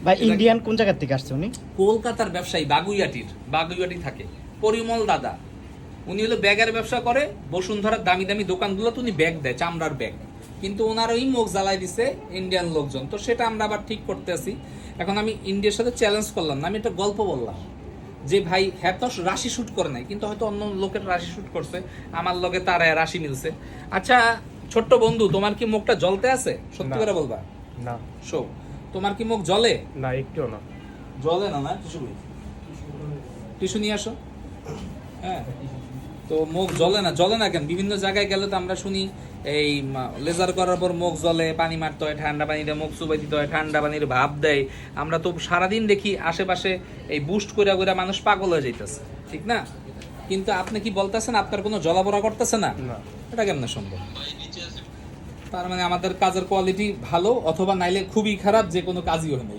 বা ইন্ডিয়ান কোন জায়গা থেকে আসছে উনি? কলকাতার ব্যবসায়ী, বাগুইয়াটি থাকে। পরিমল দাদা, উনি হলো ব্যাগের ব্যবসা করে। বসুন্ধরার দামি দামি দোকানগুলোতে উনি ব্যাগ দেয়, চামড়ার ব্যাগ। কিন্তু ওনার ওই মুখ জ্বালাই দিছে ইন্ডিয়ান লোকজন, তো সেটা আমরা আবার ঠিক করতে আসি। এখন আমি ইন্ডিয়ার সাথে চ্যালেঞ্জ করলাম না, আমি একটা গল্প বললাম যে ভাই হ্যাঁ তো রাশি শুট করে নাই, কিন্তু হয়তো অন্য লোকের রাশি শুট করছে, আমার লগে তার রাশি মিলছে। আচ্ছা ছোট্ট বন্ধু, তোমার কি মুখটা জ্বলতে আছে? সত্যি করে বলবা। না শো, তোমার কি মুখ জ্বলে? না, একটুও না। জ্বলে না? না টিস্যু কই? টিস্যু নিয়ে আসো। হ্যাঁ, তো মুখ জ্বলে না? জ্বলে না কেন? বিভিন্ন জায়গায় গেলে তো আমরা শুনি এই লেজার করার পর মুখ জ্বলে, পানি মারতে হয়, ঠান্ডা পানিতে মুখ চুবাই দিতে হয়, ঠান্ডা পানির ভাপ দেয়। আমরা তো সারাদিন দেখি আশেপাশে এই বুস্ট করে করে মানুষ পাগল হয়ে যাইতেছে, ঠিক না? কিন্তু আপনি কি বলতেছেন আপনার কোনো জ্বলাপোড়া করতেছে না? না। এটা কেমন সম্ভব? তার মানে আমাদের কাজের কোয়ালিটি ভালো, অথবা নাইলে খুবই খারাপ, যে কোনো কাজই হয় না।